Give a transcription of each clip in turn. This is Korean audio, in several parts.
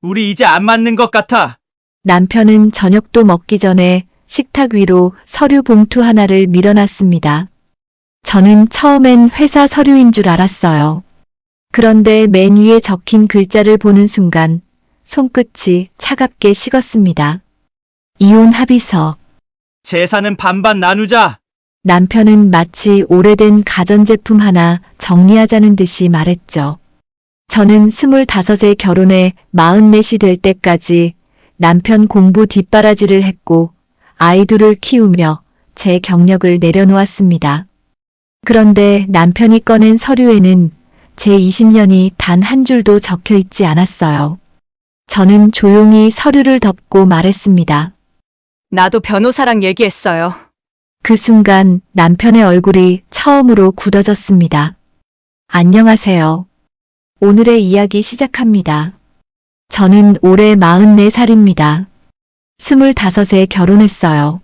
우리 이제 안 맞는 것 같아. 남편은 저녁도 먹기 전에 식탁 위로 서류 봉투 하나를 밀어놨습니다. 저는 처음엔 회사 서류인 줄 알았어요. 그런데 맨 위에 적힌 글자를 보는 순간 손끝이 차갑게 식었습니다. 이혼 합의서. 재산은 반반 나누자. 남편은 마치 오래된 가전제품 하나 정리하자는 듯이 말했죠. 저는 25에 결혼해 44이 될 때까지 남편 공부 뒷바라지를 했고 아이 둘을 키우며 제 경력을 내려놓았습니다. 그런데 남편이 꺼낸 서류에는 제 20년이 단 한 줄도 적혀 있지 않았어요. 저는 조용히 서류를 덮고 말했습니다. 나도 변호사랑 얘기했어요. 그 순간 남편의 얼굴이 처음으로 굳어졌습니다. 안녕하세요. 오늘의 이야기 시작합니다. 저는 올해 44살입니다. 25에 결혼했어요.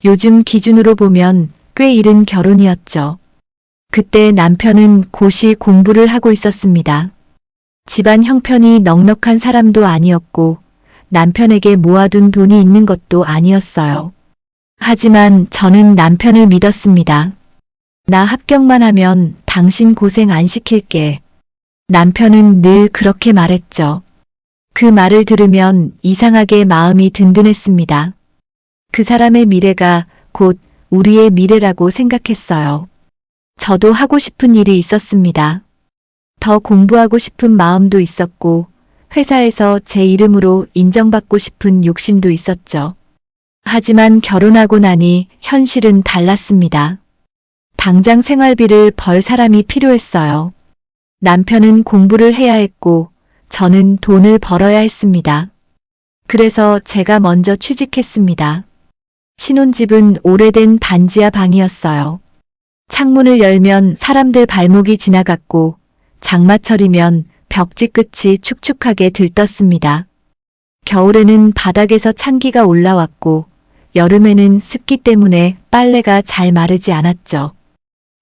요즘 기준으로 보면 꽤 이른 결혼이었죠. 그때 남편은 고시 공부를 하고 있었습니다. 집안 형편이 넉넉한 사람도 아니었고 남편에게 모아둔 돈이 있는 것도 아니었어요. 하지만 저는 남편을 믿었습니다. 나 합격만 하면 당신 고생 안 시킬게. 남편은 늘 그렇게 말했죠. 그 말을 들으면 이상하게 마음이 든든했습니다. 그 사람의 미래가 곧 우리의 미래라고 생각했어요. 저도 하고 싶은 일이 있었습니다. 더 공부하고 싶은 마음도 있었고 회사에서 제 이름으로 인정받고 싶은 욕심도 있었죠. 하지만 결혼하고 나니 현실은 달랐습니다. 당장 생활비를 벌 사람이 필요했어요. 남편은 공부를 해야 했고 저는 돈을 벌어야 했습니다. 그래서 제가 먼저 취직했습니다. 신혼집은 오래된 반지하 방이었어요. 창문을 열면 사람들 발목이 지나갔고 장마철이면 벽지 끝이 축축하게 들떴습니다. 겨울에는 바닥에서 찬기가 올라왔고 여름에는 습기 때문에 빨래가 잘 마르지 않았죠.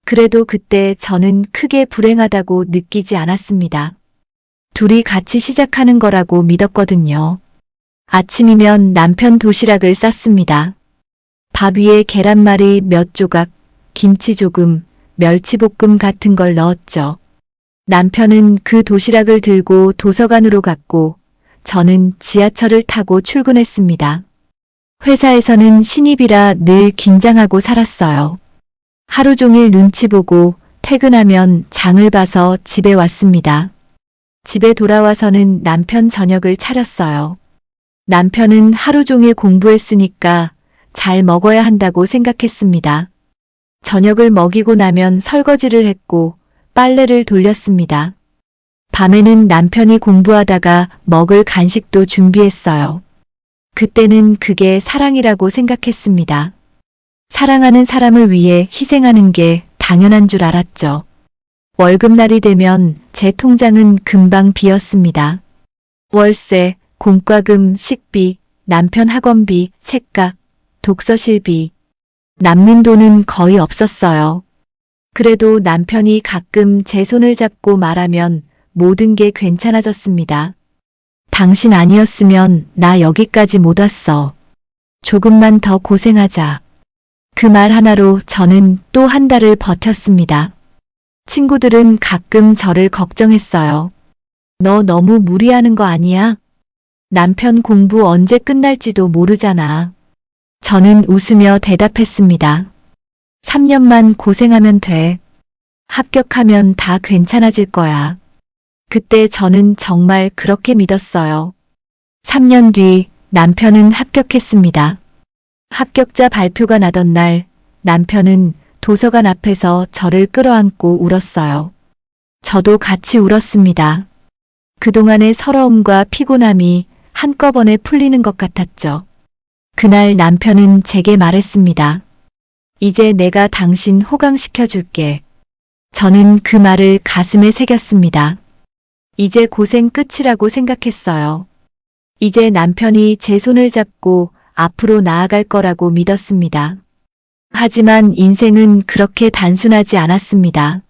그래도 그때 저는 크게 불행하다고 느끼지 않았습니다. 둘이 같이 시작하는 거라고 믿었거든요. 아침이면 남편 도시락을 쌌습니다. 밥 위에 계란말이 몇 조각, 김치 조금, 멸치볶음 같은 걸 넣었죠. 남편은 그 도시락을 들고 도서관으로 갔고 저는 지하철을 타고 출근했습니다. 회사에서는 신입이라 늘 긴장하고 살았어요. 하루 종일 눈치 보고 퇴근하면 장을 봐서 집에 왔습니다. 집에 돌아와서는 남편 저녁을 차렸어요. 남편은 하루 종일 공부했으니까 잘 먹어야 한다고 생각했습니다. 저녁을 먹이고 나면 설거지를 했고 빨래를 돌렸습니다. 밤에는 남편이 공부하다가 먹을 간식도 준비했어요. 그때는 그게 사랑이라고 생각했습니다. 사랑하는 사람을 위해 희생하는 게 당연한 줄 알았죠. 월급날이 되면 제 통장은 금방 비었습니다. 월세, 공과금, 식비, 남편 학원비, 책값, 독서실비. 남는 돈은 거의 없었어요. 그래도 남편이 가끔 제 손을 잡고 말하면 모든 게 괜찮아졌습니다. 당신 아니었으면 나 여기까지 못 왔어. 조금만 더 고생하자. 그 말 하나로 저는 또 한 달을 버텼습니다. 친구들은 가끔 저를 걱정했어요. 너 너무 무리하는 거 아니야? 남편 공부 언제 끝날지도 모르잖아. 저는 웃으며 대답했습니다. 3년만 고생하면 돼. 합격하면 다 괜찮아질 거야. 그때 저는 정말 그렇게 믿었어요. 3년 뒤 남편은 합격했습니다. 합격자 발표가 나던 날 남편은 도서관 앞에서 저를 끌어안고 울었어요. 저도 같이 울었습니다. 그동안의 서러움과 피곤함이 한꺼번에 풀리는 것 같았죠. 그날 남편은 제게 말했습니다. 이제 내가 당신 호강시켜줄게. 저는 그 말을 가슴에 새겼습니다. 이제 고생 끝이라고 생각했어요. 이제 남편이 제 손을 잡고 앞으로 나아갈 거라고 믿었습니다. 하지만 인생은 그렇게 단순하지 않았습니다.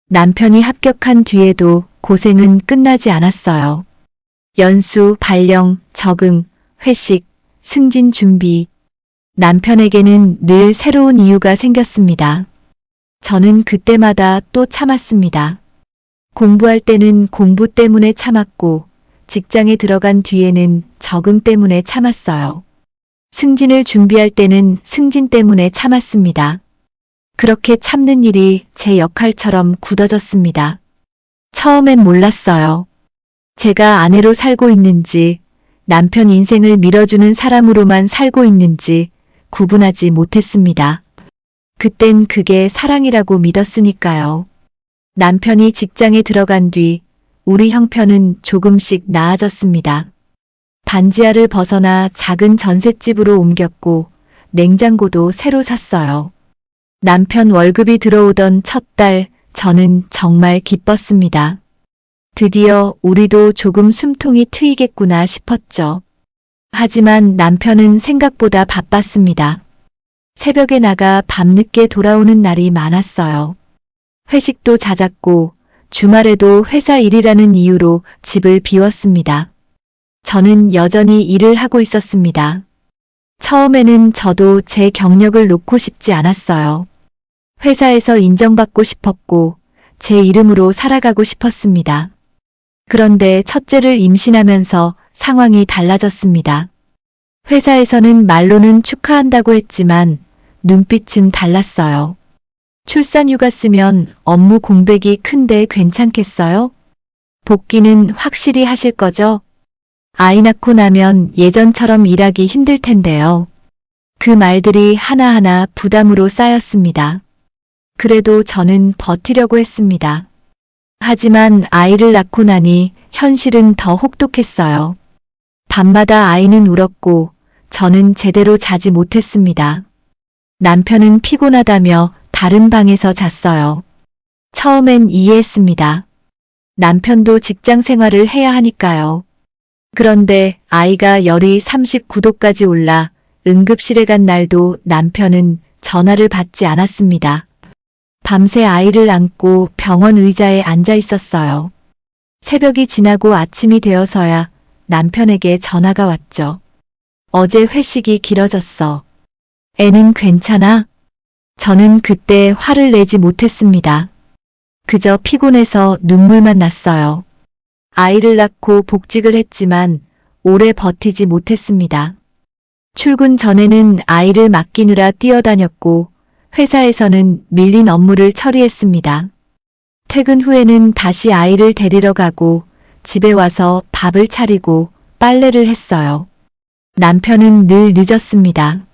남편이 합격한 뒤에도 고생은 끝나지 않았어요. 연수, 발령, 적응, 회식, 승진 준비. 남편에게는 늘 새로운 이유가 생겼습니다. 저는 그때마다 또 참았습니다. 공부할 때는 공부 때문에 참았고, 직장에 들어간 뒤에는 적응 때문에 참았어요. 승진을 준비할 때는 승진 때문에 참았습니다. 그렇게 참는 일이 제 역할처럼 굳어졌습니다. 처음엔 몰랐어요. 제가 아내로 살고 있는지, 남편 인생을 밀어주는 사람으로만 살고 있는지 구분하지 못했습니다. 그땐 그게 사랑이라고 믿었으니까요. 남편이 직장에 들어간 뒤 우리 형편은 조금씩 나아졌습니다. 반지하를 벗어나 작은 전셋집으로 옮겼고 냉장고도 새로 샀어요. 남편 월급이 들어오던 첫 달 저는 정말 기뻤습니다. 드디어 우리도 조금 숨통이 트이겠구나 싶었죠. 하지만 남편은 생각보다 바빴습니다. 새벽에 나가 밤늦게 돌아오는 날이 많았어요. 회식도 잦았고 주말에도 회사 일이라는 이유로 집을 비웠습니다. 저는 여전히 일을 하고 있었습니다. 처음에는 저도 제 경력을 놓고 싶지 않았어요. 회사에서 인정받고 싶었고 제 이름으로 살아가고 싶었습니다. 그런데 첫째를 임신하면서 상황이 달라졌습니다. 회사에서는 말로는 축하한다고 했지만 눈빛은 달랐어요. 출산휴가 쓰면 업무 공백이 큰데 괜찮겠어요? 복귀는 확실히 하실 거죠? 아이 낳고 나면 예전처럼 일하기 힘들 텐데요. 그 말들이 하나하나 부담으로 쌓였습니다. 그래도 저는 버티려고 했습니다. 하지만 아이를 낳고 나니 현실은 더 혹독했어요. 밤마다 아이는 울었고 저는 제대로 자지 못했습니다. 남편은 피곤하다며 다른 방에서 잤어요. 처음엔 이해했습니다. 남편도 직장 생활을 해야 하니까요. 그런데 아이가 열이 39도까지 올라 응급실에 간 날도 남편은 전화를 받지 않았습니다. 밤새 아이를 안고 병원 의자에 앉아 있었어요. 새벽이 지나고 아침이 되어서야 남편에게 전화가 왔죠. 어제 회식이 길어졌어. 애는 괜찮아? 저는 그때 화를 내지 못했습니다. 그저 피곤해서 눈물만 났어요. 아이를 낳고 복직을 했지만 오래 버티지 못했습니다. 출근 전에는 아이를 맡기느라 뛰어다녔고 회사에서는 밀린 업무를 처리했습니다. 퇴근 후에는 다시 아이를 데리러 가고 집에 와서 밥을 차리고 빨래를 했어요. 남편은 늘 늦었습니다.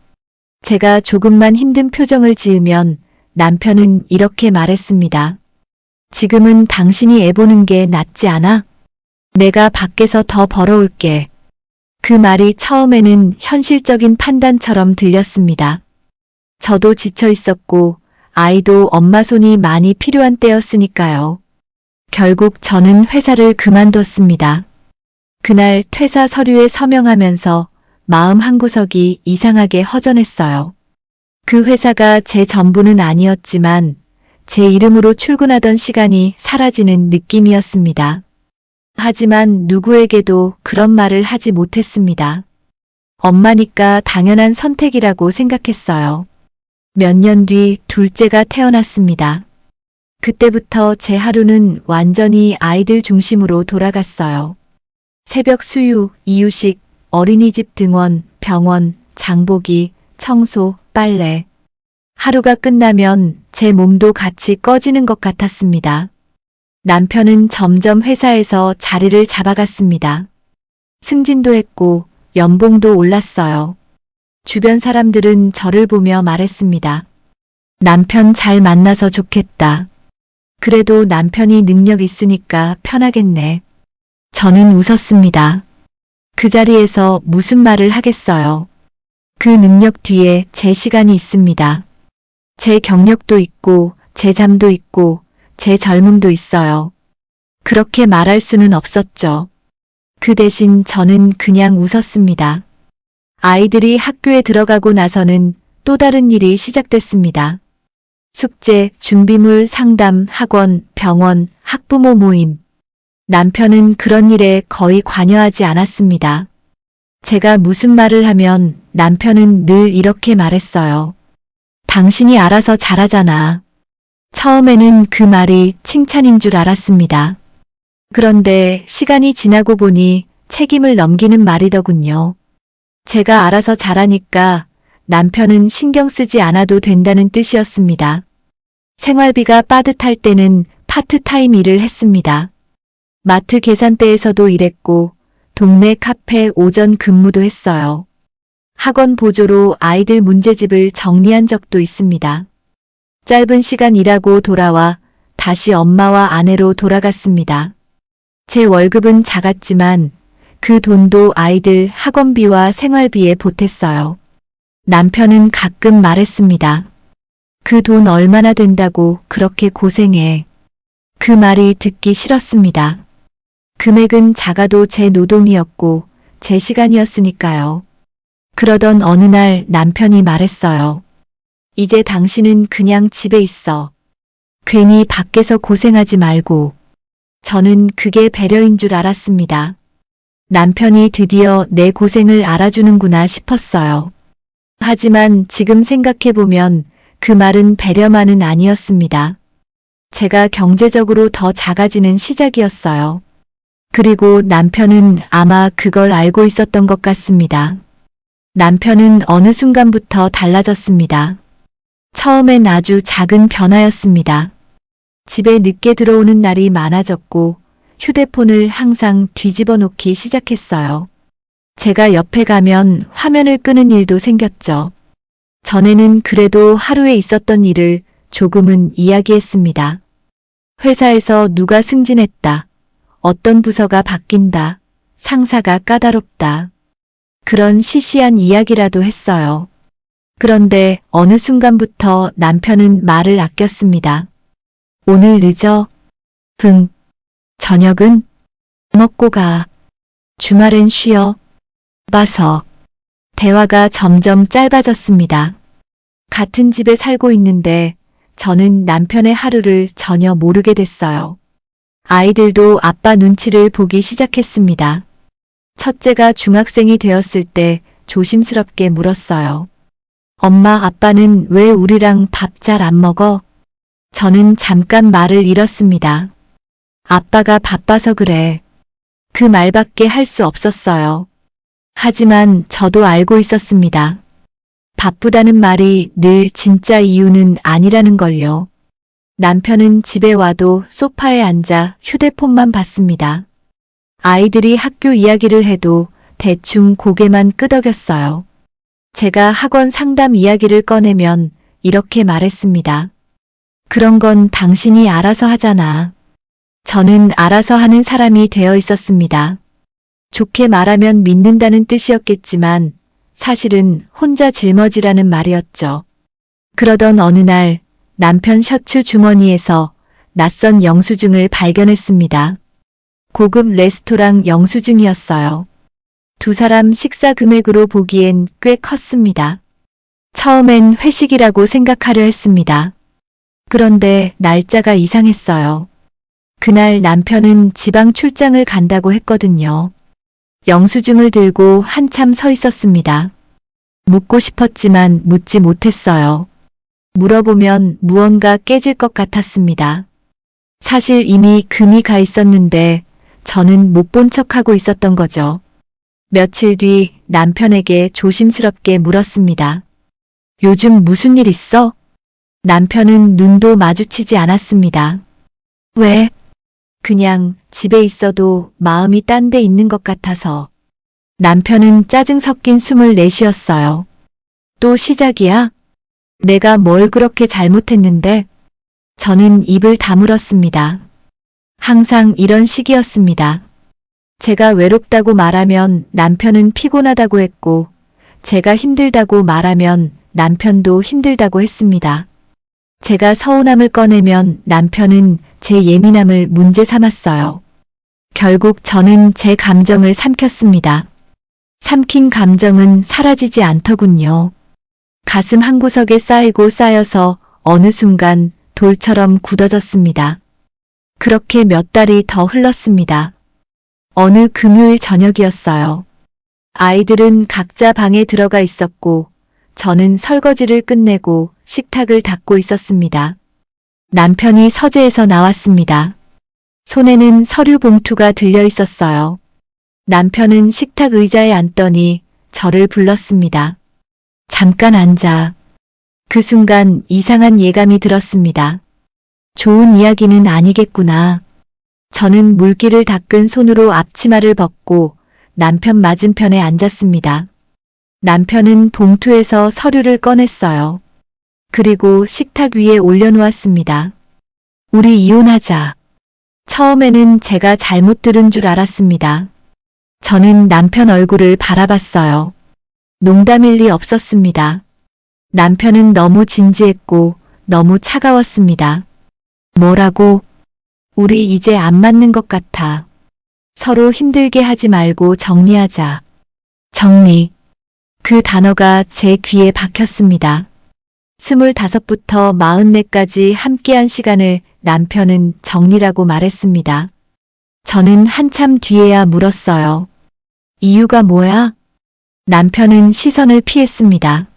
제가 조금만 힘든 표정을 지으면 남편은 이렇게 말했습니다. 지금은 당신이 애 보는 게 낫지 않아? 내가 밖에서 더 벌어올게. 그 말이 처음에는 현실적인 판단처럼 들렸습니다. 저도 지쳐 있었고 아이도 엄마 손이 많이 필요한 때였으니까요. 결국 저는 회사를 그만뒀습니다. 그날 퇴사 서류에 서명하면서 마음 한구석이 이상하게 허전했어요. 그 회사가 제 전부는 아니었지만 제 이름으로 출근하던 시간이 사라지는 느낌이었습니다. 하지만 누구에게도 그런 말을 하지 못했습니다. 엄마니까 당연한 선택이라고 생각했어요. 몇 년 뒤 둘째가 태어났습니다. 그때부터 제 하루는 완전히 아이들 중심으로 돌아갔어요. 새벽 수유, 이유식, 어린이집 등원, 병원, 장보기, 청소, 빨래. 하루가 끝나면 제 몸도 같이 꺼지는 것 같았습니다. 남편은 점점 회사에서 자리를 잡아갔습니다. 승진도 했고 연봉도 올랐어요. 주변 사람들은 저를 보며 말했습니다. 남편 잘 만나서 좋겠다. 그래도 남편이 능력 있으니까 편하겠네. 저는 웃었습니다. 그 자리에서 무슨 말을 하겠어요. 그 능력 뒤에 제 시간이 있습니다. 제 경력도 있고 제 잠도 있고 제 젊음도 있어요. 그렇게 말할 수는 없었죠. 그 대신 저는 그냥 웃었습니다. 아이들이 학교에 들어가고 나서는 또 다른 일이 시작됐습니다. 숙제, 준비물, 상담, 학원, 병원, 학부모 모임. 남편은 그런 일에 거의 관여하지 않았습니다. 제가 무슨 말을 하면 남편은 늘 이렇게 말했어요. 당신이 알아서 잘하잖아. 처음에는 그 말이 칭찬인 줄 알았습니다. 그런데 시간이 지나고 보니 책임을 넘기는 말이더군요. 제가 알아서 잘하니까 남편은 신경 쓰지 않아도 된다는 뜻이었습니다. 생활비가 빠듯할 때는 파트타임 일을 했습니다. 마트 계산대에서도 일했고 동네 카페 오전 근무도 했어요. 학원 보조로 아이들 문제집을 정리한 적도 있습니다. 짧은 시간 일하고 돌아와 다시 엄마와 아내로 돌아갔습니다. 제 월급은 작았지만 그 돈도 아이들 학원비와 생활비에 보탰어요. 남편은 가끔 말했습니다. 그 돈 얼마나 된다고 그렇게 고생해. 그 말이 듣기 싫었습니다. 금액은 작아도 제 노동이었고 제 시간이었으니까요. 그러던 어느 날 남편이 말했어요. 이제 당신은 그냥 집에 있어. 괜히 밖에서 고생하지 말고. 저는 그게 배려인 줄 알았습니다. 남편이 드디어 내 고생을 알아주는구나 싶었어요. 하지만 지금 생각해보면 그 말은 배려만은 아니었습니다. 제가 경제적으로 더 작아지는 시작이었어요. 그리고 남편은 아마 그걸 알고 있었던 것 같습니다. 남편은 어느 순간부터 달라졌습니다. 처음엔 아주 작은 변화였습니다. 집에 늦게 들어오는 날이 많아졌고 휴대폰을 항상 뒤집어 놓기 시작했어요. 제가 옆에 가면 화면을 끄는 일도 생겼죠. 전에는 그래도 하루에 있었던 일을 조금은 이야기했습니다. 회사에서 누가 승진했다. 어떤 부서가 바뀐다. 상사가 까다롭다. 그런 시시한 이야기라도 했어요. 그런데 어느 순간부터 남편은 말을 아꼈습니다. 오늘 늦어? 응. 저녁은? 먹고 가. 주말엔 쉬어. 봐서. 대화가 점점 짧아졌습니다. 같은 집에 살고 있는데 저는 남편의 하루를 전혀 모르게 됐어요. 아이들도 아빠 눈치를 보기 시작했습니다. 첫째가 중학생이 되었을 때 조심스럽게 물었어요. 엄마, 아빠는 왜 우리랑 밥 잘 안 먹어? 저는 잠깐 말을 잃었습니다. 아빠가 바빠서 그래. 그 말밖에 할 수 없었어요. 하지만 저도 알고 있었습니다. 바쁘다는 말이 늘 진짜 이유는 아니라는 걸요. 남편은 집에 와도 소파에 앉아 휴대폰만 봤습니다. 아이들이 학교 이야기를 해도 대충 고개만 끄덕였어요. 제가 학원 상담 이야기를 꺼내면 이렇게 말했습니다. 그런 건 당신이 알아서 하잖아. 저는 알아서 하는 사람이 되어 있었습니다. 좋게 말하면 믿는다는 뜻이었겠지만 사실은 혼자 짊어지라는 말이었죠. 그러던 어느 날 남편 셔츠 주머니에서 낯선 영수증을 발견했습니다. 고급 레스토랑 영수증이었어요. 두 사람 식사 금액으로 보기엔 꽤 컸습니다. 처음엔 회식이라고 생각하려 했습니다. 그런데 날짜가 이상했어요. 그날 남편은 지방 출장을 간다고 했거든요. 영수증을 들고 한참 서 있었습니다. 묻고 싶었지만 묻지 못했어요. 물어보면 무언가 깨질 것 같았습니다. 사실 이미 금이 가 있었는데 저는 못 본 척하고 있었던 거죠. 며칠 뒤 남편에게 조심스럽게 물었습니다. 요즘 무슨 일 있어? 남편은 눈도 마주치지 않았습니다. 왜? 그냥 집에 있어도 마음이 딴 데 있는 것 같아서. 남편은 짜증 섞인 숨을 내쉬었어요. 또 시작이야? 내가 뭘 그렇게 잘못했는데? 저는 입을 다물었습니다. 항상 이런 식이었습니다. 제가 외롭다고 말하면 남편은 피곤하다고 했고, 제가 힘들다고 말하면 남편도 힘들다고 했습니다. 제가 서운함을 꺼내면 남편은 제 예민함을 문제 삼았어요. 결국 저는 제 감정을 삼켰습니다. 삼킨 감정은 사라지지 않더군요. 가슴 한구석에 쌓이고 쌓여서 어느 순간 돌처럼 굳어졌습니다. 그렇게 몇 달이 더 흘렀습니다. 어느 금요일 저녁이었어요. 아이들은 각자 방에 들어가 있었고 저는 설거지를 끝내고 식탁을 닦고 있었습니다. 남편이 서재에서 나왔습니다. 손에는 서류 봉투가 들려 있었어요. 남편은 식탁 의자에 앉더니 저를 불렀습니다. 잠깐 앉아. 그 순간 이상한 예감이 들었습니다. 좋은 이야기는 아니겠구나. 저는 물기를 닦은 손으로 앞치마를 벗고 남편 맞은편에 앉았습니다. 남편은 봉투에서 서류를 꺼냈어요. 그리고 식탁 위에 올려놓았습니다. 우리 이혼하자. 처음에는 제가 잘못 들은 줄 알았습니다. 저는 남편 얼굴을 바라봤어요. 농담일 리 없었습니다. 남편은 너무 진지했고 너무 차가웠습니다. 뭐라고? 우리 이제 안 맞는 것 같아. 서로 힘들게 하지 말고 정리하자. 정리. 그 단어가 제 귀에 박혔습니다. 25부터 44까지 함께한 시간을 남편은 정리라고 말했습니다. 저는 한참 뒤에야 물었어요. 이유가 뭐야? 남편은 시선을 피했습니다.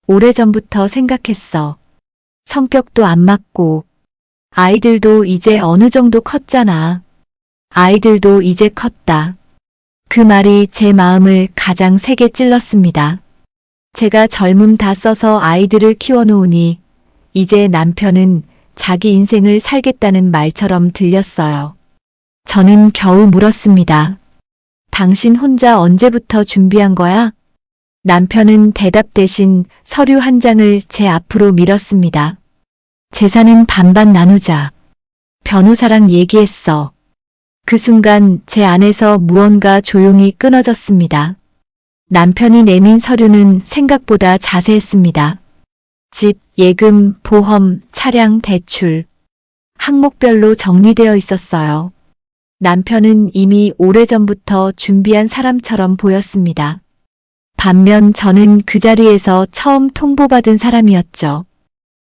오래전부터 생각했어. 성격도 안 맞고, 아이들도 이제 어느 정도 컸잖아. 아이들도 이제 컸다. 그 말이 제 마음을 가장 세게 찔렀습니다. 제가 젊음 다 써서 아이들을 키워놓으니 이제 남편은 자기 인생을 살겠다는 말처럼 들렸어요. 저는 겨우 물었습니다. 당신 혼자 언제부터 준비한 거야? 남편은 대답 대신 서류 한 장을 제 앞으로 밀었습니다. 재산은 반반 나누자. 변호사랑 얘기했어. 그 순간 제 안에서 무언가 조용히 끊어졌습니다. 남편이 내민 서류는 생각보다 자세했습니다. 집, 예금, 보험, 차량, 대출. 항목별로 정리되어 있었어요. 남편은 이미 오래전부터 준비한 사람처럼 보였습니다. 반면 저는 그 자리에서 처음 통보받은 사람이었죠.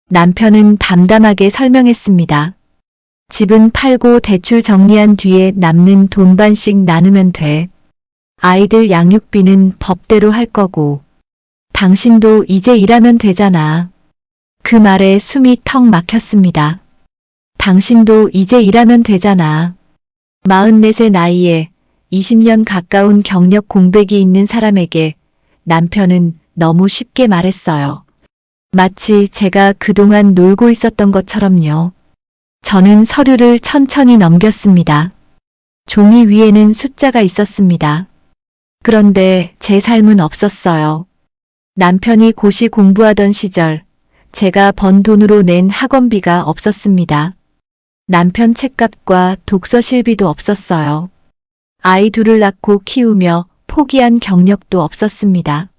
남편은 담담하게 설명했습니다. 집은 팔고 대출 정리한 뒤에 남는 돈 반씩 나누면 돼. 아이들 양육비는 법대로 할 거고. 당신도 이제 일하면 되잖아. 그 말에 숨이 턱 막혔습니다. 당신도 이제 일하면 되잖아. 44의 나이에 20년 가까운 경력 공백이 있는 사람에게 남편은 너무 쉽게 말했어요. 마치 제가 그동안 놀고 있었던 것처럼요. 저는 서류를 천천히 넘겼습니다. 종이 위에는 숫자가 있었습니다. 그런데 제 삶은 없었어요. 남편이 고시 공부하던 시절 제가 번 돈으로 낸 학원비가 없었습니다. 남편 책값과 독서 실비도 없었어요. 아이 둘을 낳고 키우며 포기한 경력도 없었습니다.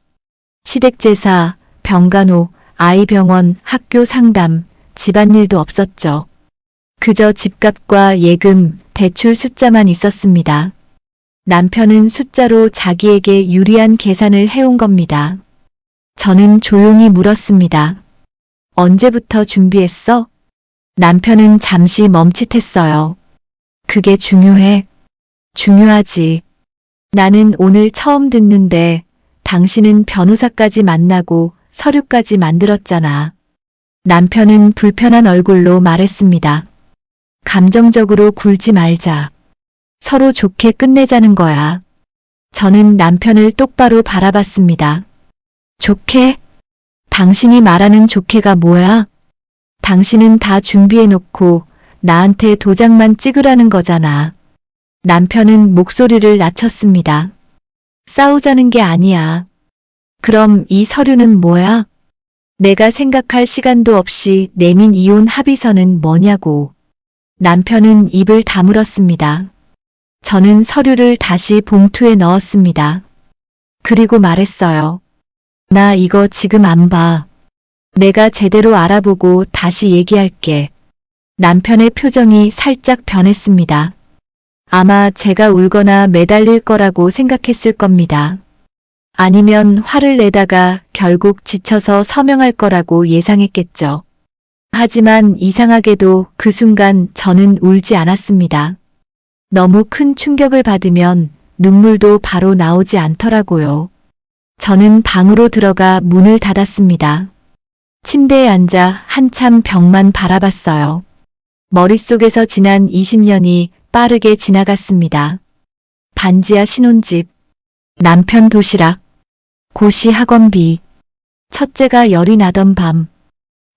시댁제사, 병간호, 아이 병원, 학교 상담, 집안일도 없었죠. 그저 집값과 예금, 대출 숫자만 있었습니다. 남편은 숫자로 자기에게 유리한 계산을 해온 겁니다. 저는 조용히 물었습니다. 언제부터 준비했어? 남편은 잠시 멈칫했어요. 그게 중요해. 중요하지. 나는 오늘 처음 듣는데 당신은 변호사까지 만나고 서류까지 만들었잖아. 남편은 불편한 얼굴로 말했습니다. 감정적으로 굴지 말자. 서로 좋게 끝내자는 거야. 저는 남편을 똑바로 바라봤습니다. 좋게? 당신이 말하는 좋게가 뭐야? 당신은 다 준비해놓고 나한테 도장만 찍으라는 거잖아. 남편은 목소리를 낮췄습니다. 싸우자는 게 아니야. 그럼 이 서류는 뭐야? 내가 생각할 시간도 없이 내민 이혼 합의서는 뭐냐고. 남편은 입을 다물었습니다. 저는 서류를 다시 봉투에 넣었습니다. 그리고 말했어요. 나 이거 지금 안 봐. 내가 제대로 알아보고 다시 얘기할게. 남편의 표정이 살짝 변했습니다. 아마 제가 울거나 매달릴 거라고 생각했을 겁니다. 아니면 화를 내다가 결국 지쳐서 서명할 거라고 예상했겠죠. 하지만 이상하게도 그 순간 저는 울지 않았습니다. 너무 큰 충격을 받으면 눈물도 바로 나오지 않더라고요. 저는 방으로 들어가 문을 닫았습니다. 침대에 앉아 한참 벽만 바라봤어요. 머릿속에서 지난 20년이 빠르게 지나갔습니다. 반지하 신혼집, 남편 도시락, 고시 학원비, 첫째가 열이 나던 밤,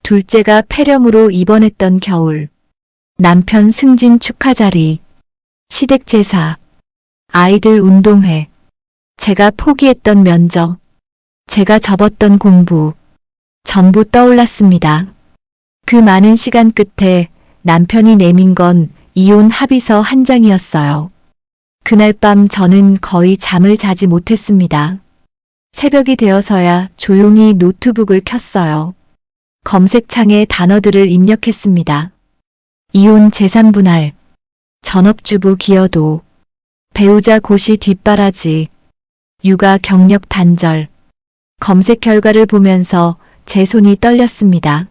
둘째가 폐렴으로 입원했던 겨울, 남편 승진 축하 자리, 시댁 제사, 아이들 운동회, 제가 포기했던 면접, 제가 접었던 공부, 전부 떠올랐습니다. 그 많은 시간 끝에 남편이 내민 건 이혼 합의서 한 장이었어요. 그날 밤 저는 거의 잠을 자지 못했습니다. 새벽이 되어서야 조용히 노트북을 켰어요. 검색창에 단어들을 입력했습니다. 이혼 재산 분할, 전업주부 기여도, 배우자 고시 뒷바라지, 육아 경력 단절. 검색 결과를 보면서 제 손이 떨렸습니다.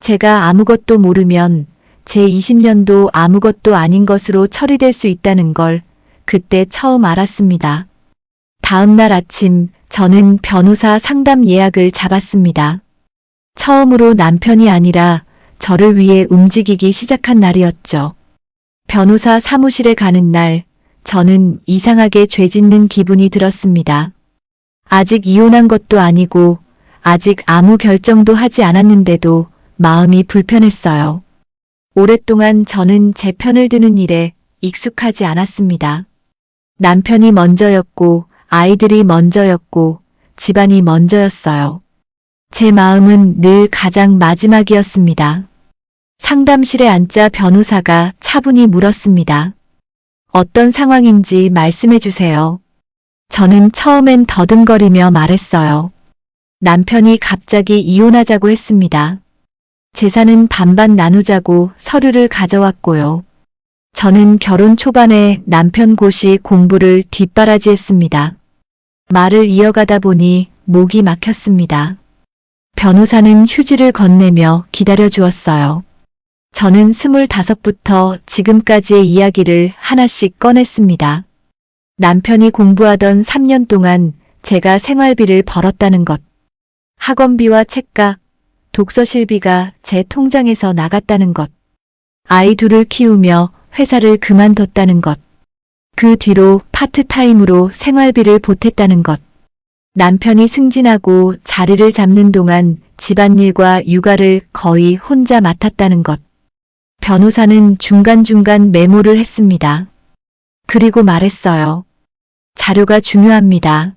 제가 아무것도 모르면 제 20년도 아무것도 아닌 것으로 처리될 수 있다는 걸 그때 처음 알았습니다. 다음 날 아침 저는 변호사 상담 예약을 잡았습니다. 처음으로 남편이 아니라 저를 위해 움직이기 시작한 날이었죠. 변호사 사무실에 가는 날 저는 이상하게 죄 짓는 기분이 들었습니다. 아직 이혼한 것도 아니고 아직 아무 결정도 하지 않았는데도 마음이 불편했어요. 오랫동안 저는 제 편을 드는 일에 익숙하지 않았습니다. 남편이 먼저였고 아이들이 먼저였고 집안이 먼저였어요. 제 마음은 늘 가장 마지막이었습니다. 상담실에 앉자 변호사가 차분히 물었습니다. 어떤 상황인지 말씀해 주세요. 저는 처음엔 더듬거리며 말했어요. 남편이 갑자기 이혼하자고 했습니다. 재산은 반반 나누자고 서류를 가져왔고요. 저는 결혼 초반에 남편 고시 공부를 뒷바라지했습니다. 말을 이어가다 보니 목이 막혔습니다. 변호사는 휴지를 건네며 기다려 주었어요. 저는 25부터 지금까지의 이야기를 하나씩 꺼냈습니다. 남편이 공부하던 3년 동안 제가 생활비를 벌었다는 것, 학원비와 책값, 독서실비가 제 통장에서 나갔다는 것, 아이 둘을 키우며 회사를 그만뒀다는 것, 그 뒤로 파트타임으로 생활비를 보탰다는 것, 남편이 승진하고 자리를 잡는 동안 집안일과 육아를 거의 혼자 맡았다는 것. 변호사는 중간중간 메모를 했습니다. 그리고 말했어요. 자료가 중요합니다.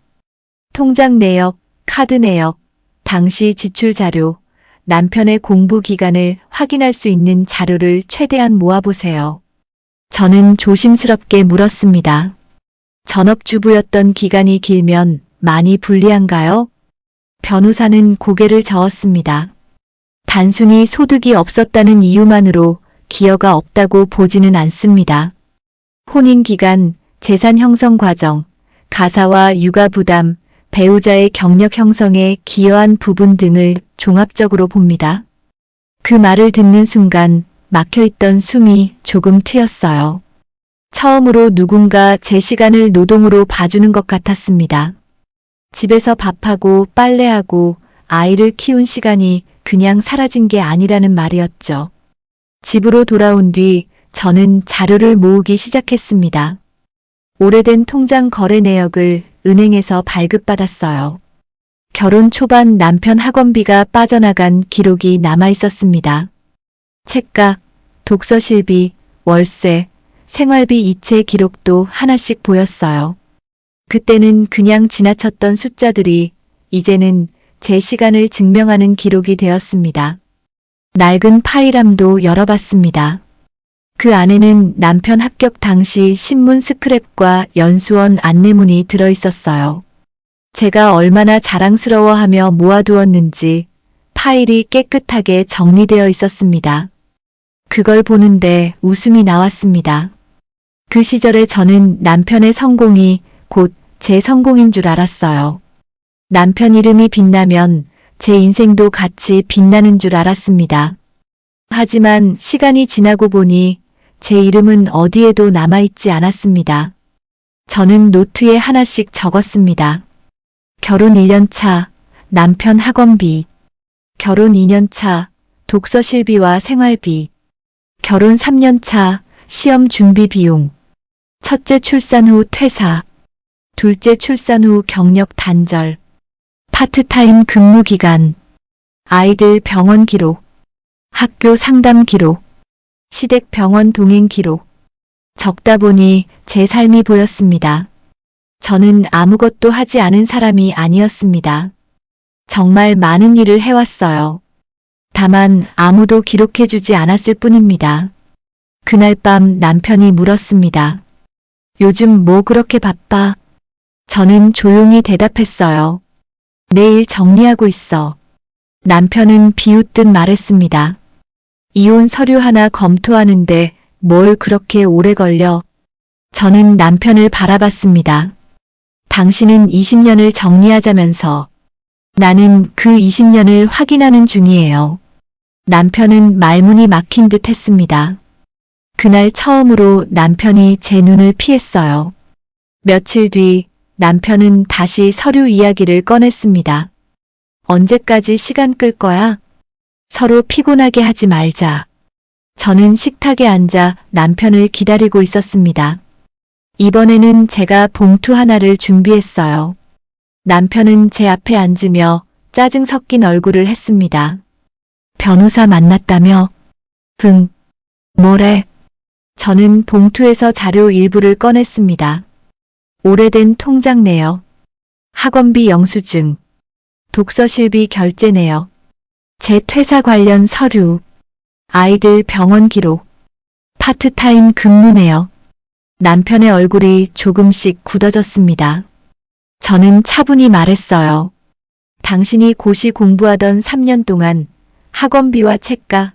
통장 내역, 카드 내역, 당시 지출 자료, 남편의 공부 기간을 확인할 수 있는 자료를 최대한 모아보세요. 저는 조심스럽게 물었습니다. 전업주부였던 기간이 길면 많이 불리한가요? 변호사는 고개를 저었습니다. 단순히 소득이 없었다는 이유만으로 기여가 없다고 보지는 않습니다. 혼인기간, 재산 형성 과정, 가사와 육아 부담, 배우자의 경력 형성에 기여한 부분 등을 종합적으로 봅니다. 그 말을 듣는 순간 막혀있던 숨이 조금 트였어요. 처음으로 누군가 제 시간을 노동으로 봐주는 것 같았습니다. 집에서 밥하고 빨래하고 아이를 키운 시간이 그냥 사라진 게 아니라는 말이었죠. 집으로 돌아온 뒤 저는 자료를 모으기 시작했습니다. 오래된 통장 거래 내역을 은행에서 발급받았어요. 결혼 초반 남편 학원비가 빠져나간 기록이 남아 있었습니다. 책값, 독서실비, 월세, 생활비 이체 기록도 하나씩 보였어요. 그때는 그냥 지나쳤던 숫자들이 이제는 제 시간을 증명하는 기록이 되었습니다. 낡은 파일함도 열어봤습니다. 그 안에는 남편 합격 당시 신문 스크랩과 연수원 안내문이 들어있었어요. 제가 얼마나 자랑스러워하며 모아두었는지 파일이 깨끗하게 정리되어 있었습니다. 그걸 보는데 웃음이 나왔습니다. 그 시절에 저는 남편의 성공이 곧 제 성공인 줄 알았어요. 남편 이름이 빛나면 제 인생도 같이 빛나는 줄 알았습니다. 하지만 시간이 지나고 보니 제 이름은 어디에도 남아있지 않았습니다. 저는 노트에 하나씩 적었습니다. 결혼 1년 차, 남편 학원비. 결혼 2년 차, 독서 실비와 생활비. 결혼 3년 차, 시험 준비 비용. 첫째 출산 후 퇴사. 둘째 출산 후 경력 단절. 파트타임 근무 기간. 아이들 병원 기록. 학교 상담 기록. 시댁 병원 동행 기록. 적다 보니 제 삶이 보였습니다. 저는 아무것도 하지 않은 사람이 아니었습니다. 정말 많은 일을 해왔어요. 다만 아무도 기록해주지 않았을 뿐입니다. 그날 밤 남편이 물었습니다. 요즘 뭐 그렇게 바빠? 저는 조용히 대답했어요. 내일 정리하고 있어. 남편은 비웃듯 말했습니다. 이혼 서류 하나 검토하는데 뭘 그렇게 오래 걸려? 저는 남편을 바라봤습니다. 당신은 20년을 정리하자면서 나는 그 20년을 확인하는 중이에요. 남편은 말문이 막힌 듯 했습니다. 그날 처음으로 남편이 제 눈을 피했어요. 며칠 뒤 남편은 다시 서류 이야기를 꺼냈습니다. 언제까지 시간 끌 거야? 서로 피곤하게 하지 말자. 저는 식탁에 앉아 남편을 기다리고 있었습니다. 이번에는 제가 봉투 하나를 준비했어요. 남편은 제 앞에 앉으며 짜증 섞인 얼굴을 했습니다. 변호사 만났다며? 응. 뭐래? 저는 봉투에서 자료 일부를 꺼냈습니다. 오래된 통장 내역, 학원비 영수증, 독서실비 결제 내역, 제 퇴사 관련 서류, 아이들 병원 기록, 파트타임 근무 내역. 남편의 얼굴이 조금씩 굳어졌습니다. 저는 차분히 말했어요. 당신이 고시 공부하던 3년 동안 학원비와 책가,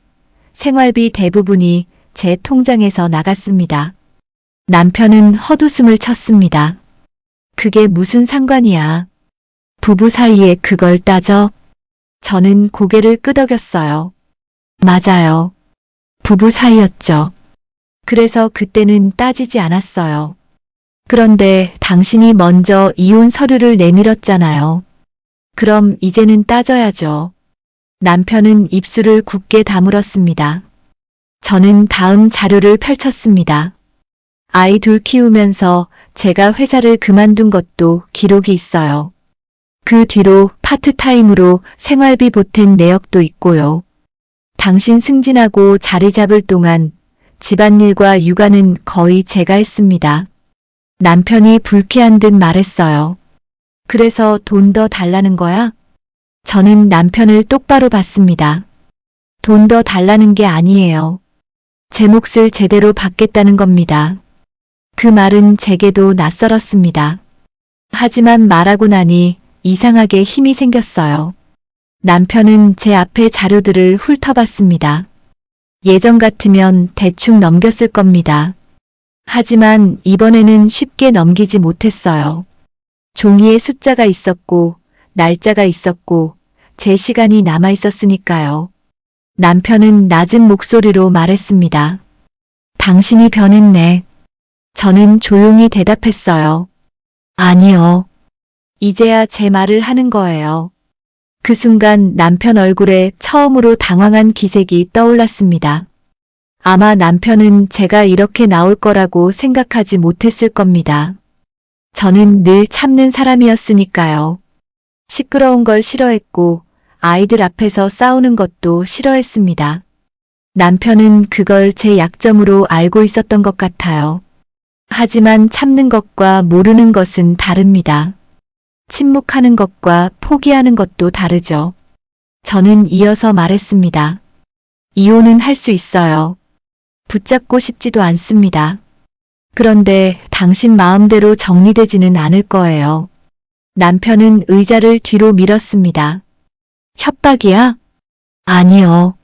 생활비 대부분이 제 통장에서 나갔습니다. 남편은 헛웃음을 쳤습니다. 그게 무슨 상관이야. 부부 사이에 그걸 따져? 저는 고개를 끄덕였어요. 맞아요. 부부 사이였죠. 그래서 그때는 따지지 않았어요. 그런데 당신이 먼저 이혼 서류를 내밀었잖아요. 그럼 이제는 따져야죠. 남편은 입술을 굳게 다물었습니다. 저는 다음 자료를 펼쳤습니다. 아이 둘 키우면서 제가 회사를 그만둔 것도 기록이 있어요. 그 뒤로 파트타임으로 생활비 보탠 내역도 있고요. 당신 승진하고 자리 잡을 동안 집안일과 육아는 거의 제가 했습니다. 남편이 불쾌한 듯 말했어요. 그래서 돈 더 달라는 거야? 저는 남편을 똑바로 봤습니다. 돈 더 달라는 게 아니에요. 제 몫을 제대로 받겠다는 겁니다. 그 말은 제게도 낯설었습니다. 하지만 말하고 나니 이상하게 힘이 생겼어요. 남편은 제 앞에 자료들을 훑어봤습니다. 예전 같으면 대충 넘겼을 겁니다. 하지만 이번에는 쉽게 넘기지 못했어요. 종이에 숫자가 있었고, 날짜가 있었고, 제 시간이 남아 있었으니까요. 남편은 낮은 목소리로 말했습니다. 당신이 변했네. 저는 조용히 대답했어요. 아니요. 이제야 제 말을 하는 거예요. 그 순간 남편 얼굴에 처음으로 당황한 기색이 떠올랐습니다. 아마 남편은 제가 이렇게 나올 거라고 생각하지 못했을 겁니다. 저는 늘 참는 사람이었으니까요. 시끄러운 걸 싫어했고 아이들 앞에서 싸우는 것도 싫어했습니다. 남편은 그걸 제 약점으로 알고 있었던 것 같아요. 하지만 참는 것과 모르는 것은 다릅니다. 침묵하는 것과 포기하는 것도 다르죠. 저는 이어서 말했습니다. 이혼은 할 수 있어요. 붙잡고 싶지도 않습니다. 그런데 당신 마음대로 정리되지는 않을 거예요. 남편은 의자를 뒤로 밀었습니다. 협박이야? 아니요.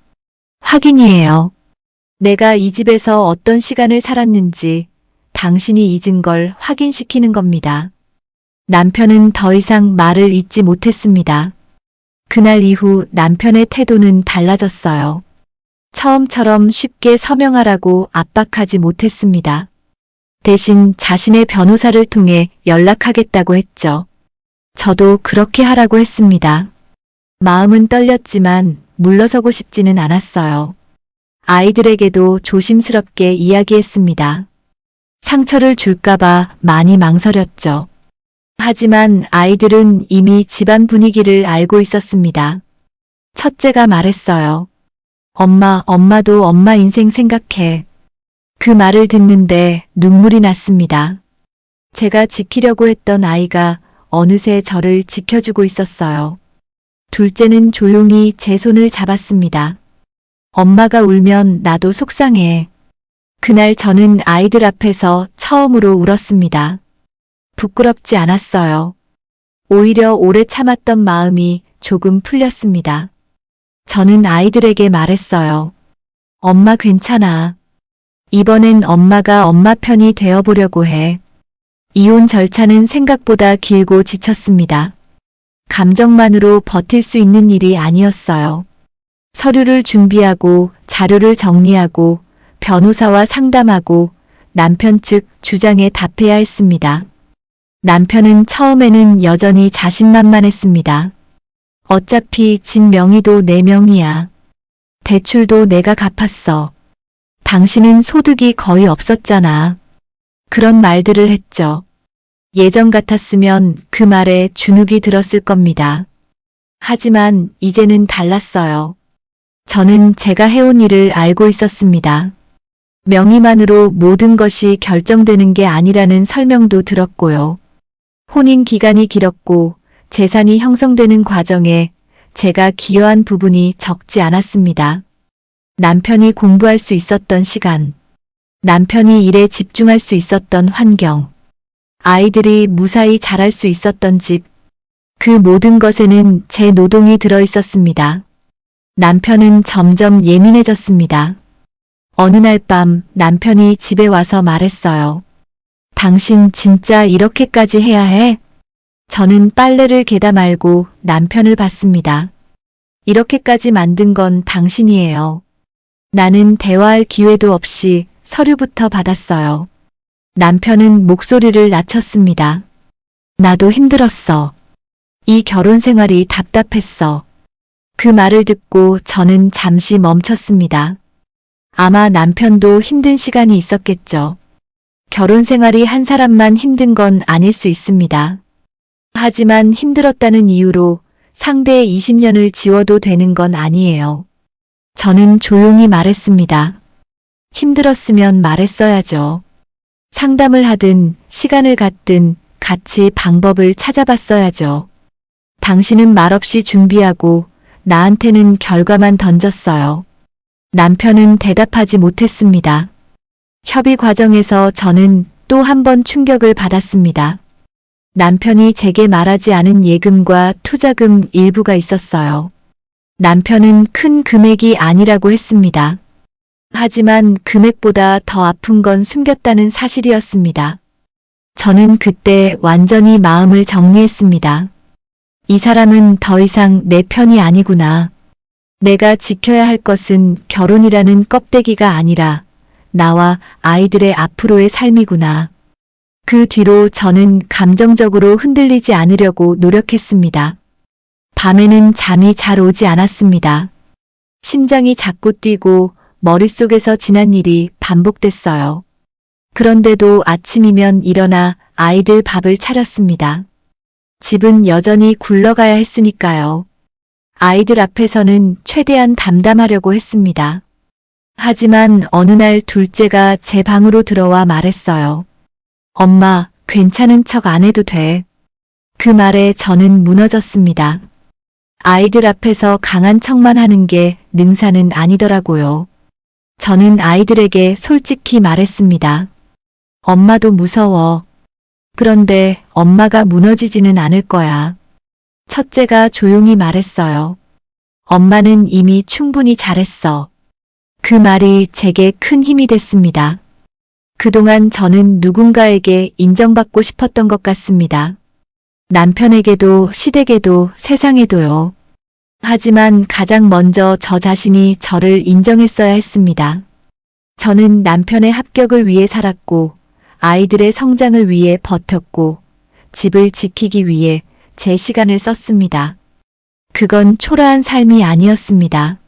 확인이에요. 내가 이 집에서 어떤 시간을 살았는지 당신이 잊은 걸 확인시키는 겁니다. 남편은 더 이상 말을 잇지 못했습니다. 그날 이후 남편의 태도는 달라졌어요. 처음처럼 쉽게 서명하라고 압박하지 못했습니다. 대신 자신의 변호사를 통해 연락하겠다고 했죠. 저도 그렇게 하라고 했습니다. 마음은 떨렸지만 물러서고 싶지는 않았어요. 아이들에게도 조심스럽게 이야기했습니다. 상처를 줄까봐 많이 망설였죠. 하지만 아이들은 이미 집안 분위기를 알고 있었습니다. 첫째가 말했어요. 엄마도 엄마 인생 생각해. 그 말을 듣는데 눈물이 났습니다. 제가 지키려고 했던 아이가 어느새 저를 지켜주고 있었어요. 둘째는 조용히 제 손을 잡았습니다. 엄마가 울면 나도 속상해. 그날 저는 아이들 앞에서 처음으로 울었습니다. 부끄럽지 않았어요. 오히려 오래 참았던 마음이 조금 풀렸습니다. 저는 아이들에게 말했어요. 엄마 괜찮아. 이번엔 엄마가 엄마 편이 되어보려고 해. 이혼 절차는 생각보다 길고 지쳤습니다. 감정만으로 버틸 수 있는 일이 아니었어요. 서류를 준비하고 자료를 정리하고 변호사와 상담하고 남편 측 주장에 답해야 했습니다. 남편은 처음에는 여전히 자신만만했습니다. 어차피 집 명의도 내 명의야. 대출도 내가 갚았어. 당신은 소득이 거의 없었잖아. 그런 말들을 했죠. 예전 같았으면 그 말에 주눅이 들었을 겁니다. 하지만 이제는 달랐어요. 저는 제가 해온 일을 알고 있었습니다. 명의만으로 모든 것이 결정되는 게 아니라는 설명도 들었고요. 혼인 기간이 길었고 재산이 형성되는 과정에 제가 기여한 부분이 적지 않았습니다. 남편이 공부할 수 있었던 시간, 남편이 일에 집중할 수 있었던 환경, 아이들이 무사히 자랄 수 있었던 집, 그 모든 것에는 제 노동이 들어 있었습니다. 남편은 점점 예민해졌습니다. 어느 날 밤 남편이 집에 와서 말했어요. 당신 진짜 이렇게까지 해야 해? 저는 빨래를 개다 말고 남편을 봤습니다. 이렇게까지 만든 건 당신이에요. 나는 대화할 기회도 없이 서류부터 받았어요. 남편은 목소리를 낮췄습니다. 나도 힘들었어. 이 결혼 생활이 답답했어. 그 말을 듣고 저는 잠시 멈췄습니다. 아마 남편도 힘든 시간이 있었겠죠. 결혼 생활이 한 사람만 힘든 건 아닐 수 있습니다. 하지만 힘들었다는 이유로 상대의 20년을 지워도 되는 건 아니에요. 저는 조용히 말했습니다. 힘들었으면 말했어야죠. 상담을 하든 시간을 갖든 같이 방법을 찾아봤어야죠. 당신은 말없이 준비하고 나한테는 결과만 던졌어요. 남편은 대답하지 못했습니다. 협의 과정에서 저는 또 한 번 충격을 받았습니다. 남편이 제게 말하지 않은 예금과 투자금 일부가 있었어요. 남편은 큰 금액이 아니라고 했습니다. 하지만 금액보다 더 아픈 건 숨겼다는 사실이었습니다. 저는 그때 완전히 마음을 정리했습니다. 이 사람은 더 이상 내 편이 아니구나. 내가 지켜야 할 것은 결혼이라는 껍데기가 아니라 나와 아이들의 앞으로의 삶이구나. 그 뒤로 저는 감정적으로 흔들리지 않으려고 노력했습니다. 밤에는 잠이 잘 오지 않았습니다. 심장이 자꾸 뛰고 머릿속에서 지난 일이 반복됐어요. 그런데도 아침이면 일어나 아이들 밥을 차렸습니다. 집은 여전히 굴러가야 했으니까요. 아이들 앞에서는 최대한 담담하려고 했습니다. 하지만 어느 날 둘째가 제 방으로 들어와 말했어요. 엄마, 괜찮은 척 안 해도 돼. 그 말에 저는 무너졌습니다. 아이들 앞에서 강한 척만 하는 게 능사는 아니더라고요. 저는 아이들에게 솔직히 말했습니다. 엄마도 무서워. 그런데 엄마가 무너지지는 않을 거야. 첫째가 조용히 말했어요. 엄마는 이미 충분히 잘했어. 그 말이 제게 큰 힘이 됐습니다. 그동안 저는 누군가에게 인정받고 싶었던 것 같습니다. 남편에게도 시댁에도 세상에도요. 하지만 가장 먼저 저 자신이 저를 인정했어야 했습니다. 저는 남편의 합격을 위해 살았고, 아이들의 성장을 위해 버텼고, 집을 지키기 위해 제 시간을 썼습니다. 그건 초라한 삶이 아니었습니다.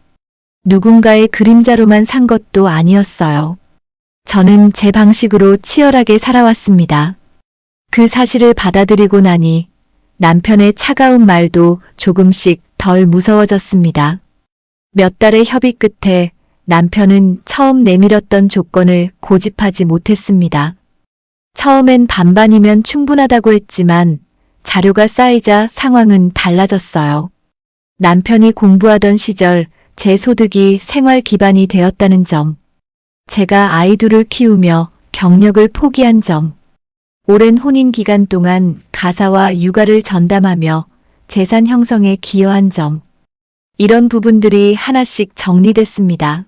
누군가의 그림자로만 산 것도 아니었어요. 저는 제 방식으로 치열하게 살아왔습니다. 그 사실을 받아들이고 나니 남편의 차가운 말도 조금씩 덜 무서워졌습니다. 몇 달의 협의 끝에 남편은 처음 내밀었던 조건을 고집하지 못했습니다. 처음엔 반반이면 충분하다고 했지만 자료가 쌓이자 상황은 달라졌어요. 남편이 공부하던 시절 제 소득이 생활 기반이 되었다는 점, 제가 아이 둘을 키우며 경력을 포기한 점, 오랜 혼인 기간 동안 가사와 육아를 전담하며 재산 형성에 기여한 점, 이런 부분들이 하나씩 정리됐습니다.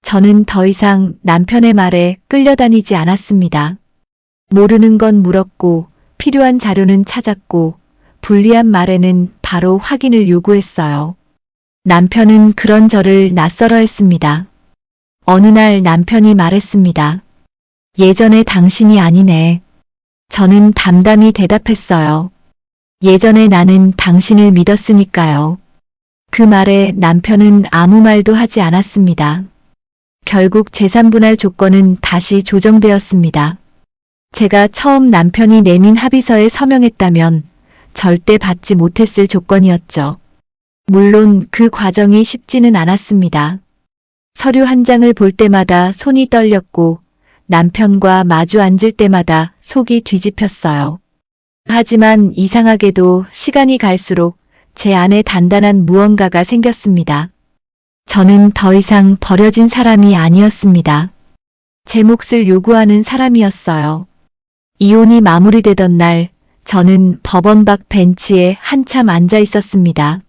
저는 더 이상 남편의 말에 끌려다니지 않았습니다. 모르는 건 물었고, 필요한 자료는 찾았고, 불리한 말에는 바로 확인을 요구했어요. 남편은 그런 저를 낯설어 했습니다. 어느 날 남편이 말했습니다. 예전에 당신이 아니네. 저는 담담히 대답했어요. 예전에 나는 당신을 믿었으니까요. 그 말에 남편은 아무 말도 하지 않았습니다. 결국 재산 분할 조건은 다시 조정되었습니다. 제가 처음 남편이 내민 합의서에 서명했다면 절대 받지 못했을 조건이었죠. 물론 그 과정이 쉽지는 않았습니다. 서류 한 장을 볼 때마다 손이 떨렸고 남편과 마주 앉을 때마다 속이 뒤집혔어요. 하지만 이상하게도 시간이 갈수록 제 안에 단단한 무언가가 생겼습니다. 저는 더 이상 버려진 사람이 아니었습니다. 제 몫을 요구하는 사람이었어요. 이혼이 마무리되던 날, 저는 법원 밖 벤치에 한참 앉아 있었습니다.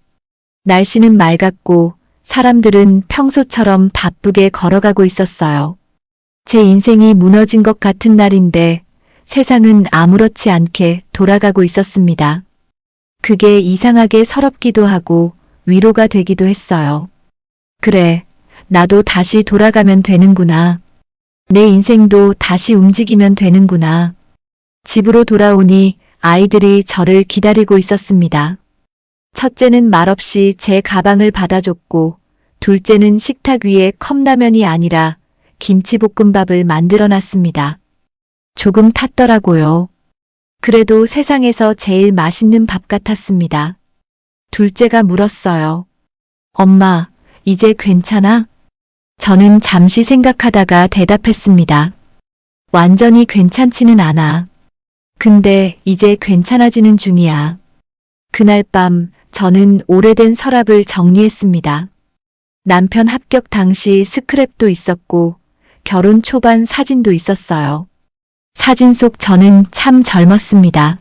날씨는 맑았고 사람들은 평소처럼 바쁘게 걸어가고 있었어요. 제 인생이 무너진 것 같은 날인데 세상은 아무렇지 않게 돌아가고 있었습니다. 그게 이상하게 서럽기도 하고 위로가 되기도 했어요. 그래, 나도 다시 돌아가면 되는구나. 내 인생도 다시 움직이면 되는구나. 집으로 돌아오니 아이들이 저를 기다리고 있었습니다. 첫째는 말없이 제 가방을 받아줬고, 둘째는 식탁 위에 컵라면이 아니라 김치볶음밥을 만들어 놨습니다. 조금 탔더라고요. 그래도 세상에서 제일 맛있는 밥 같았습니다. 둘째가 물었어요. 엄마, 이제 괜찮아? 저는 잠시 생각하다가 대답했습니다. 완전히 괜찮지는 않아. 근데 이제 괜찮아지는 중이야. 그날 밤 저는 오래된 서랍을 정리했습니다. 남편 합격 당시 스크랩도 있었고 결혼 초반 사진도 있었어요. 사진 속 저는 참 젊었습니다.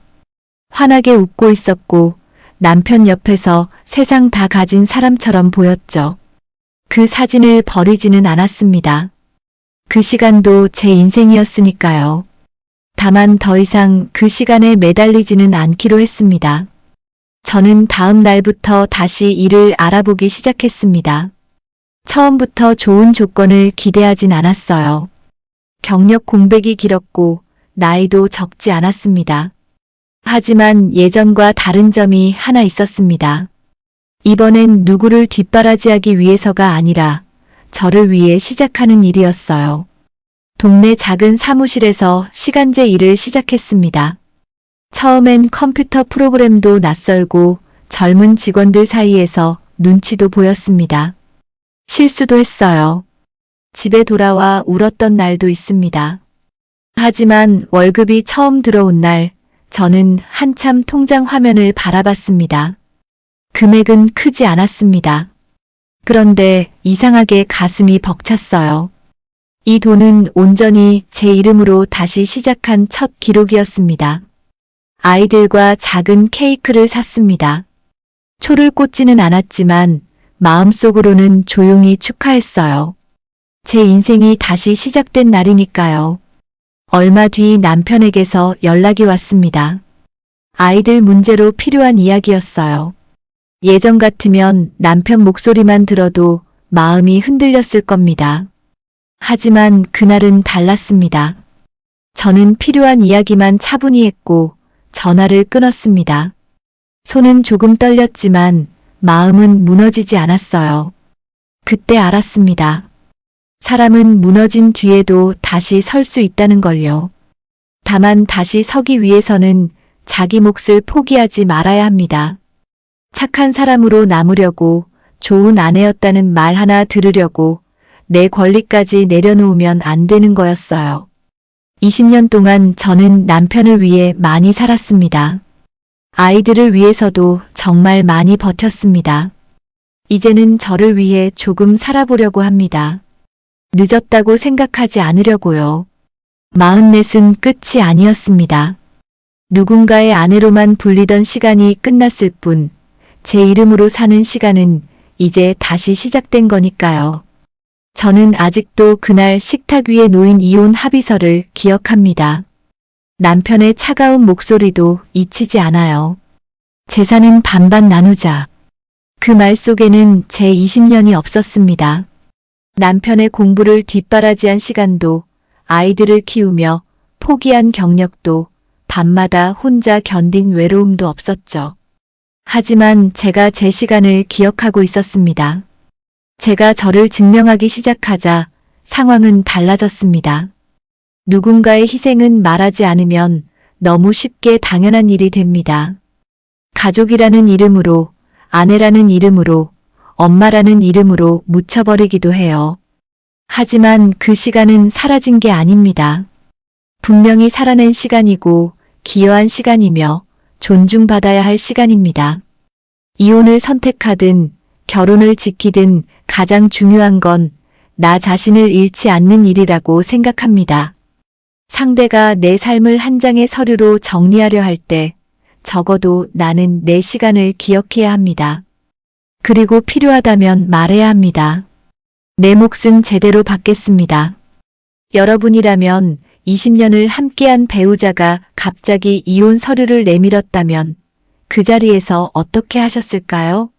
환하게 웃고 있었고 남편 옆에서 세상 다 가진 사람처럼 보였죠. 그 사진을 버리지는 않았습니다. 그 시간도 제 인생이었으니까요. 다만 더 이상 그 시간에 매달리지는 않기로 했습니다. 저는 다음 날부터 다시 일을 알아보기 시작했습니다. 처음부터 좋은 조건을 기대하진 않았어요. 경력 공백이 길었고 나이도 적지 않았습니다. 하지만 예전과 다른 점이 하나 있었습니다. 이번엔 누구를 뒷바라지하기 위해서가 아니라 저를 위해 시작하는 일이었어요. 동네 작은 사무실에서 시간제 일을 시작했습니다. 처음엔 컴퓨터 프로그램도 낯설고 젊은 직원들 사이에서 눈치도 보였습니다. 실수도 했어요. 집에 돌아와 울었던 날도 있습니다. 하지만 월급이 처음 들어온 날, 저는 한참 통장 화면을 바라봤습니다. 금액은 크지 않았습니다. 그런데 이상하게 가슴이 벅찼어요. 이 돈은 온전히 제 이름으로 다시 시작한 첫 기록이었습니다. 아이들과 작은 케이크를 샀습니다. 초를 꽂지는 않았지만 마음속으로는 조용히 축하했어요. 제 인생이 다시 시작된 날이니까요. 얼마 뒤 남편에게서 연락이 왔습니다. 아이들 문제로 필요한 이야기였어요. 예전 같으면 남편 목소리만 들어도 마음이 흔들렸을 겁니다. 하지만 그날은 달랐습니다. 저는 필요한 이야기만 차분히 했고 전화를 끊었습니다. 손은 조금 떨렸지만 마음은 무너지지 않았어요. 그때 알았습니다. 사람은 무너진 뒤에도 다시 설 수 있다는 걸요. 다만 다시 서기 위해서는 자기 몫을 포기하지 말아야 합니다. 착한 사람으로 남으려고, 좋은 아내였다는 말 하나 들으려고 내 권리까지 내려놓으면 안 되는 거였어요. 20년 동안 저는 남편을 위해 많이 살았습니다. 아이들을 위해서도 정말 많이 버텼습니다. 이제는 저를 위해 조금 살아보려고 합니다. 늦었다고 생각하지 않으려고요. 44은 끝이 아니었습니다. 누군가의 아내로만 불리던 시간이 끝났을 뿐, 제 이름으로 사는 시간은 이제 다시 시작된 거니까요. 저는 아직도 그날 식탁 위에 놓인 이혼 합의서를 기억합니다. 남편의 차가운 목소리도 잊히지 않아요. 재산은 반반 나누자. 그 말 속에는 제 20년이 없었습니다. 남편의 공부를 뒷바라지한 시간도, 아이들을 키우며 포기한 경력도, 밤마다 혼자 견딘 외로움도 없었죠. 하지만 제가 제 시간을 기억하고 있었습니다. 제가 저를 증명하기 시작하자 상황은 달라졌습니다. 누군가의 희생은 말하지 않으면 너무 쉽게 당연한 일이 됩니다. 가족이라는 이름으로, 아내라는 이름으로, 엄마라는 이름으로 묻혀버리기도 해요. 하지만 그 시간은 사라진 게 아닙니다. 분명히 살아낸 시간이고 기여한 시간이며 존중받아야 할 시간입니다. 이혼을 선택하든 결혼을 지키든 가장 중요한 건 나 자신을 잃지 않는 일이라고 생각합니다. 상대가 내 삶을 한 장의 서류로 정리하려 할 때 적어도 나는 내 시간을 기억해야 합니다. 그리고 필요하다면 말해야 합니다. 내 몫은 제대로 받겠습니다. 여러분이라면 20년을 함께한 배우자가 갑자기 이혼 서류를 내밀었다면 그 자리에서 어떻게 하셨을까요?